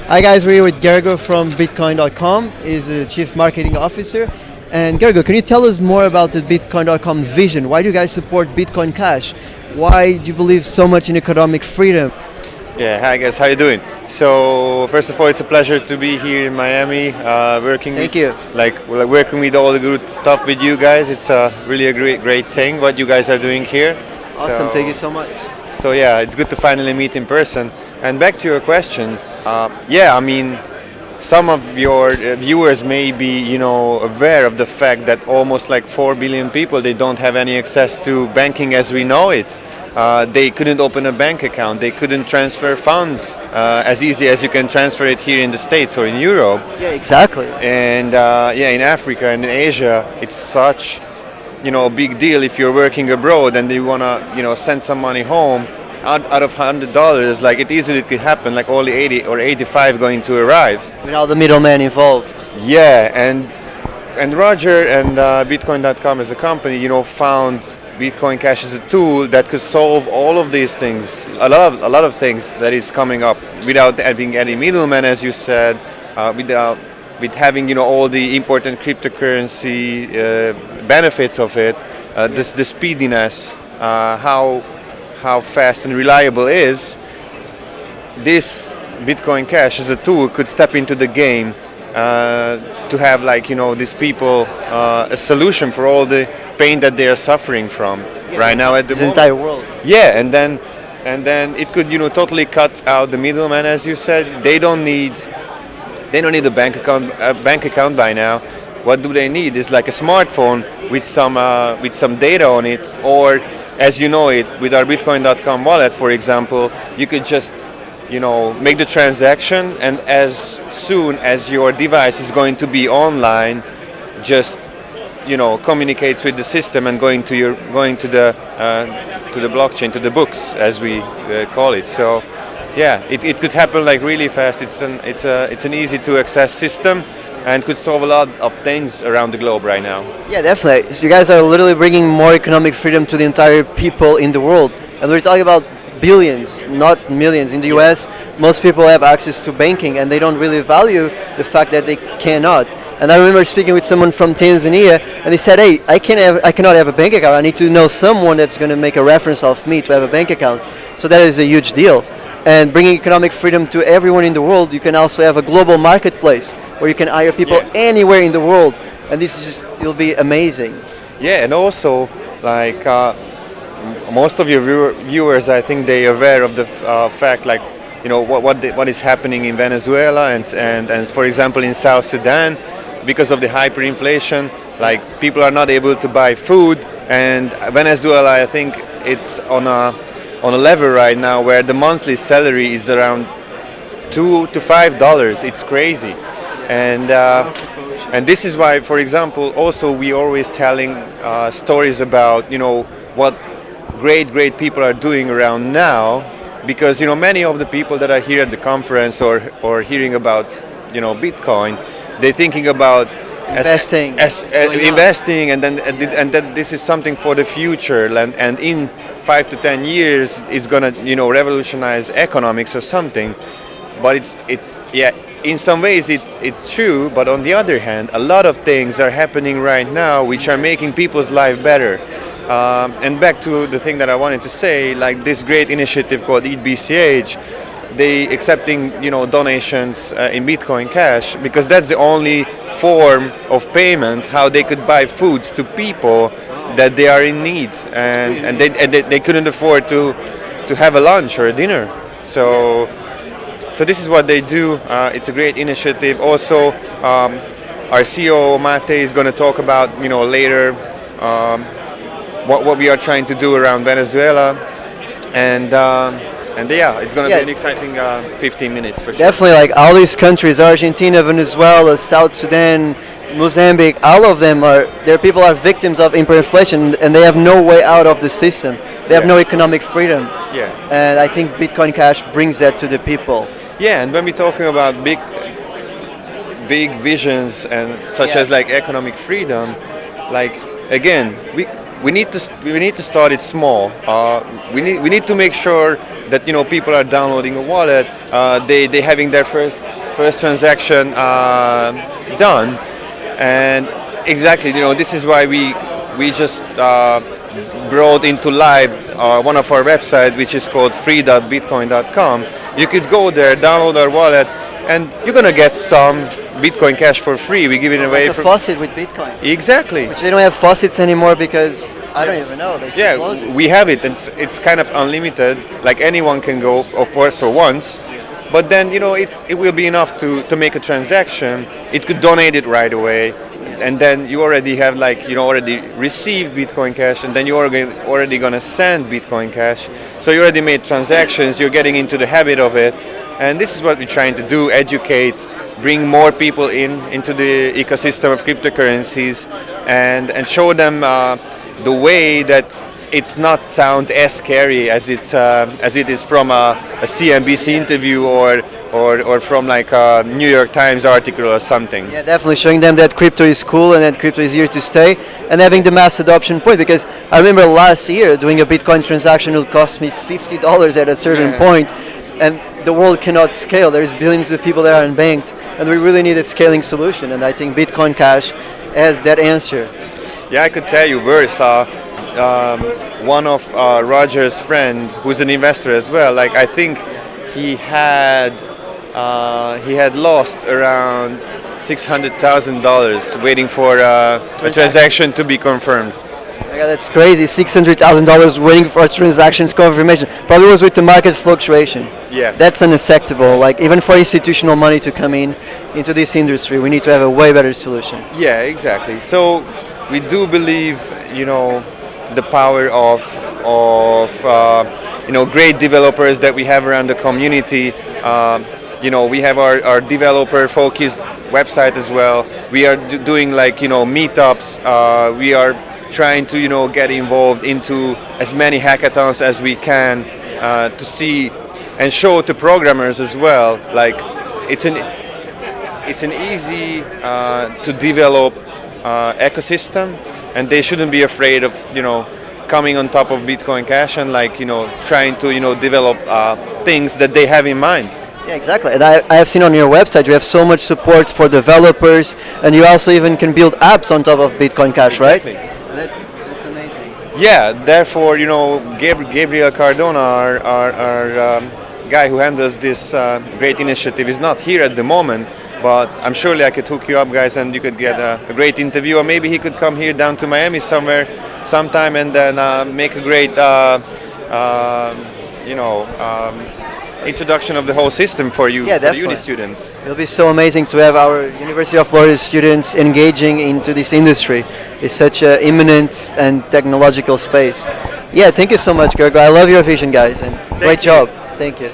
Hi guys, we're here with Gergo from Bitcoin.com. He's the Chief Marketing Officer. And Gergo, can you tell us more about the Bitcoin.com vision? Why do you guys support Bitcoin Cash? Why do you believe so much in economic freedom? Yeah, hi guys, how you doing? So first of all, it's a pleasure to be here in Miami, working. Thank with, you. working with all the good stuff with you guys. It's really a great thing what you guys are doing here. Awesome, thank you so much. So yeah, it's good to finally meet in person. And back to your question, yeah, I mean, some of your viewers may be, aware of the fact that almost like 4 billion people, they don't have any access to banking as we know it. They couldn't open a bank account. They couldn't transfer funds as easy as you can transfer it here in the States or in Europe. Yeah, exactly. And yeah, in Africa and in Asia, it's such, a big deal if you're working abroad and you wanna, send some money home. Out of $100, like it easily could happen, like only 80 or 85 going to arrive. Without the middleman involved. Yeah, and Roger and Bitcoin.com as a company, found Bitcoin Cash as a tool that could solve all of these things, a lot of things that is coming up without having any middleman, as you said, with having all the important cryptocurrency benefits of it, the speediness, how fast and reliable it is. This Bitcoin Cash as a tool could step into the game to have these people a solution for all the pain that they are suffering from right now at the moment. Entire world. Yeah, and then it could totally cut out the middleman, as you said. They don't need a bank account by now. What do they need is like a smartphone with some data on it, or as you know it, with our Bitcoin.com wallet, for example, you could just, make the transaction, and as soon as your device is going to be online, just, communicates with the system and going to the blockchain, to the books, as we call it. So, yeah, it could happen like really fast. It's an easy to access system, and could solve a lot of things around the globe right now. Yeah, definitely. So you guys are literally bringing more economic freedom to the entire people in the world. And we're talking about billions, not millions. In the US, most people have access to banking and they don't really value the fact that they cannot. And I remember speaking with someone from Tanzania and they said, hey, I cannot have a bank account. I need to know someone that's going to make a reference of me to have a bank account. So that is a huge deal. And bringing economic freedom to everyone in the world, you can also have a global marketplace where you can hire people anywhere in the world, and this is just, it'll be amazing. Yeah, and also like most of your viewers, I think they are aware of the fact, like what is happening in Venezuela and for example in South Sudan, because of the hyperinflation, like people are not able to buy food, and Venezuela, I think it's on a level right now where the monthly salary is around $2 to $5. It's crazy, and this is why, for example, also we always telling stories about what great people are doing around now, because many of the people that are here at the conference or hearing about Bitcoin, they're thinking about investing, and then this is something for the future, and in 5 to 10 years it's gonna revolutionize economics or something. But it's yeah, in some ways it's true, but on the other hand, a lot of things are happening right now which are making people's life better. And back to the thing that I wanted to say, like this great initiative called Eat BCH, they accepting donations in Bitcoin Cash, because that's the only form of payment how they could buy foods to people that they are in need, and they couldn't afford to have a lunch or a dinner. So this is what they do. It's a great initiative. Also, our CEO Mate is going to talk about later what we are trying to do around Venezuela, and yeah, it's going to be an exciting 15 minutes for sure. Definitely, like all these countries, Argentina, Venezuela, South Sudan, Mozambique, all of them their people are victims of hyperinflation, and they have no way out of the system. They have no economic freedom. Yeah. And I think Bitcoin Cash brings that to the people. Yeah, and when we're talking about big visions and such as like economic freedom, like again, we need to start it small. We need to make sure that people are downloading a wallet, they having their first first transaction done, and exactly, this is why we just brought into live one of our websites, which is called free.bitcoin.com. You could go there, download our wallet, and you're gonna get some Bitcoin Cash for free. We give it away Like a faucet with Bitcoin. Exactly. Which they don't have faucets anymore because I don't even know. They close it. We have it. It's kind of unlimited. Like anyone can go, of course, for once. But then it will be enough to make a transaction. It could donate it right away, and then you already have already received Bitcoin Cash, and then you're already gonna send Bitcoin Cash. So you already made transactions. You're getting into the habit of it, and this is what we're trying to do: educate, bring more people into the ecosystem of cryptocurrencies, and show them the way that it's not sounds as scary as it is from a CNBC interview or from like a New York Times article or something. Yeah, definitely showing them that crypto is cool and that crypto is here to stay, and having the mass adoption point. Because I remember last year doing a Bitcoin transaction would cost me $50 at a certain point, and the world cannot scale. There's billions of people that are unbanked, and we really need a scaling solution. And I think Bitcoin Cash has that answer. Yeah, I could tell you, Versa, one of Roger's friend, who's an investor as well. Like I think he had lost around $600,000 waiting for a transaction to be confirmed. Yeah, that's crazy. $600,000 waiting for transactions confirmation. Probably was with the market fluctuation. Yeah. That's unacceptable. Like even for institutional money to come into this industry, we need to have a way better solution. Yeah, exactly. So we do believe, the power of great developers that we have around the community. We have our developer focused website as well. We are doing meetups. We are trying to get involved into as many hackathons as we can to see and show to programmers as well. Like it's an easy to develop ecosystem, and they shouldn't be afraid of coming on top of Bitcoin Cash and trying to develop things that they have in mind. Yeah, exactly. And I have seen on your website you have so much support for developers, and you also even can build apps on top of Bitcoin Cash, Exactly. right? That's amazing. Yeah, therefore, Gabriel Cardona, our guy who handles this great initiative, is not here at the moment, but I'm surely I could hook you up, guys, and you could get a great interview, or maybe he could come here down to Miami sometime and then make a great, introduction of the whole system for you, for the uni students. It'll be so amazing to have our University of Florida students engaging into this industry. It's such an imminent and technological space. Yeah, thank you so much, Gergo. I love your vision, guys, and great job. Thank you.